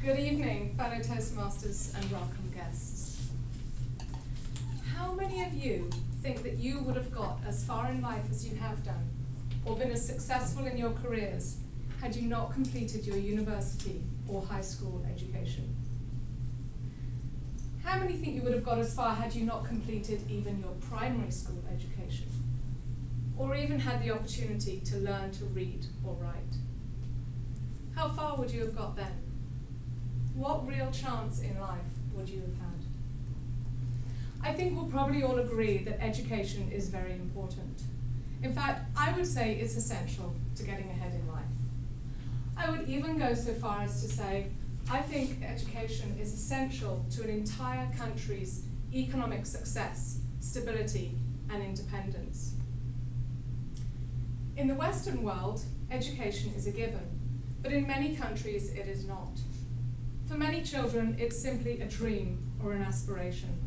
Good evening, fellow Toastmasters and welcome guests. How many of you think that you would have got as far in life as you have done, or been as successful in your careers, had you not completed your university or high school education? How many think you would have got as far had you not completed even your primary school education, or even had the opportunity to learn to read or write? How far would you have got then? What real chance in life would you have had? I think we'll probably all agree that education is very important. In fact, I would say it's essential to getting ahead in life. I would even go so far as to say, I think education is essential to an entire country's economic success, stability, and independence. In the Western world, education is a given, but in many countries it is not. For many children, it's simply a dream or an aspiration.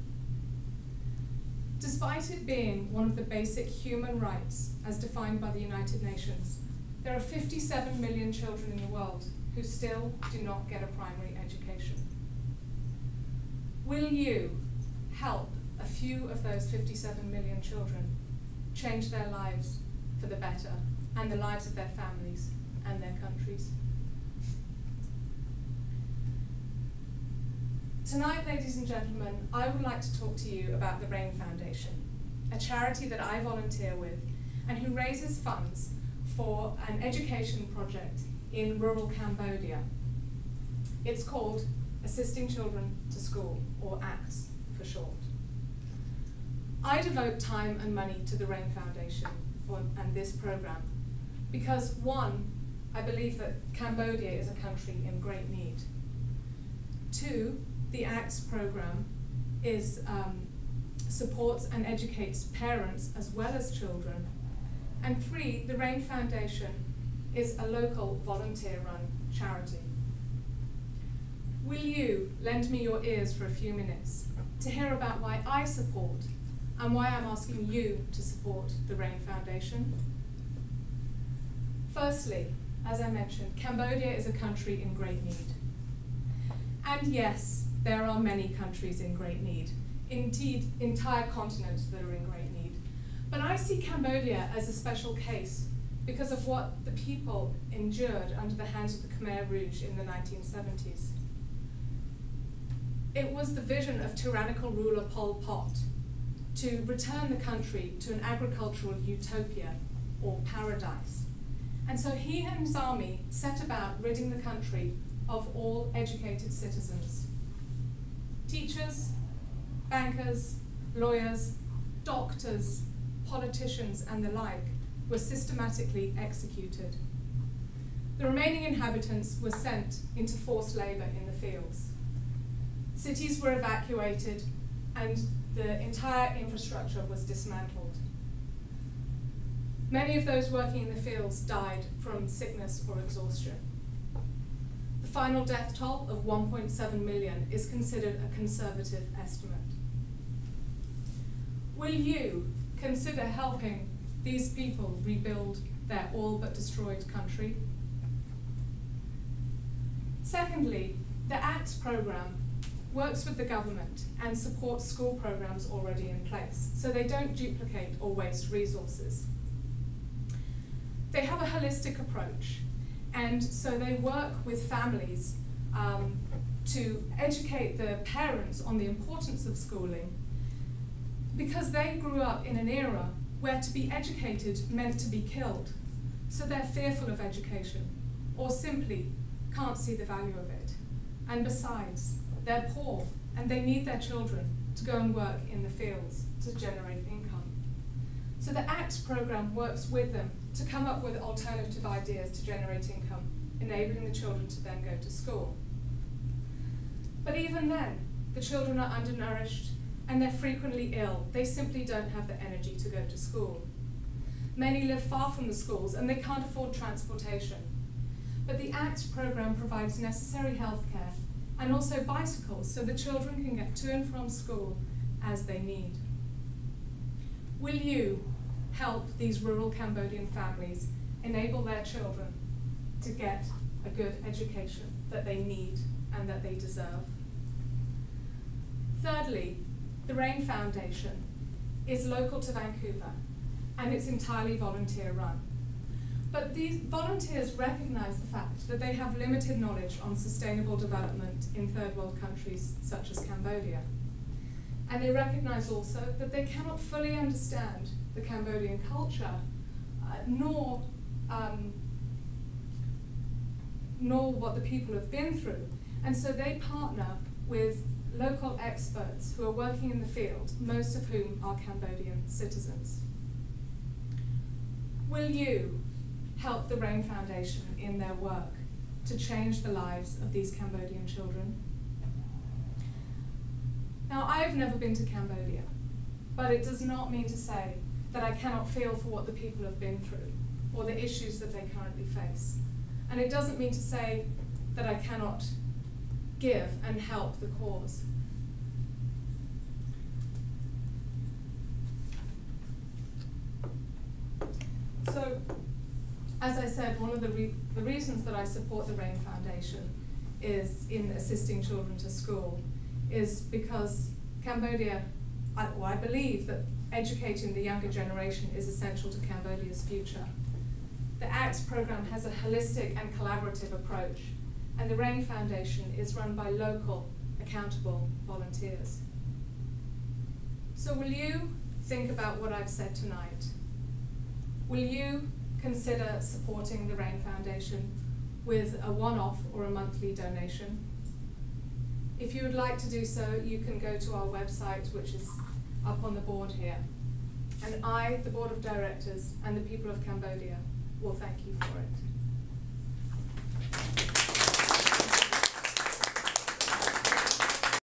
Despite it being one of the basic human rights as defined by the United Nations, there are 57 million children in the world who still do not get a primary education. Will you help a few of those 57 million children change their lives for the better and the lives of their families and their countries? Tonight, ladies and gentlemen, I would like to talk to you about the RAIN Foundation, a charity that I volunteer with and who raises funds for an education project in rural Cambodia. It's called Assisting Children to School, or ACTS for short. I devote time and money to the RAIN Foundation and this program because, one, I believe that Cambodia is a country in great need. Two, the ACTS program supports and educates parents as well as children. And three, the RAIN Foundation is a local volunteer-run charity. Will you lend me your ears for a few minutes to hear about why I support and why I'm asking you to support the RAIN Foundation? Firstly, as I mentioned, Cambodia is a country in great need. And yes, there are many countries in great need, indeed entire continents that are in great need. But I see Cambodia as a special case because of what the people endured under the hands of the Khmer Rouge in the 1970s. It was the vision of tyrannical ruler Pol Pot to return the country to an agricultural utopia or paradise. And so he and his army set about ridding the country of all educated citizens. Teachers, bankers, lawyers, doctors, politicians, and the like were systematically executed. The remaining inhabitants were sent into forced labor in the fields. Cities were evacuated, and the entire infrastructure was dismantled. Many of those working in the fields died from sickness or exhaustion. The final death toll of 1.7 million is considered a conservative estimate. Will you consider helping these people rebuild their all but destroyed country? Secondly, the ACTS program works with the government and supports school programs already in place, so they don't duplicate or waste resources. They have a holistic approach, and so they work with families to educate the parents on the importance of schooling, because they grew up in an era where to be educated meant to be killed. So they're fearful of education, or simply can't see the value of it. And besides, they're poor, and they need their children to go and work in the fields to generate income. So the ACTS program works with them to come up with alternative ideas to generate income, enabling the children to then go to school. But even then, the children are undernourished and they're frequently ill. They simply don't have the energy to go to school. Many live far from the schools and they can't afford transportation. But the ACTS program provides necessary healthcare and also bicycles so the children can get to and from school as they need. Will you help these rural Cambodian families enable their children to get a good education that they need and that they deserve. Thirdly, the RAIN Foundation is local to Vancouver, and it's entirely volunteer run. But these volunteers recognize the fact that they have limited knowledge on sustainable development in third world countries such as Cambodia. And they recognize also that they cannot fully understand the Cambodian culture, nor what the people have been through. And so they partner with local experts who are working in the field, most of whom are Cambodian citizens. Will you help the RAIN Foundation in their work to change the lives of these Cambodian children? Now, I've never been to Cambodia, but it does not mean to say that I cannot feel for what the people have been through or the issues that they currently face. And it doesn't mean to say that I cannot give and help the cause. So, as I said, one of the reasons that I support the RAIN Foundation is in assisting children to school is because Cambodia, I believe that educating the younger generation is essential to Cambodia's future. The ACTS program has a holistic and collaborative approach, and the RAIN Foundation is run by local, accountable volunteers. So will you think about what I've said tonight? Will you consider supporting the RAIN Foundation with a one-off or a monthly donation? If you would like to do so, you can go to our website, which is up on the board here. And I, the Board of Directors, and the people of Cambodia will thank you for it.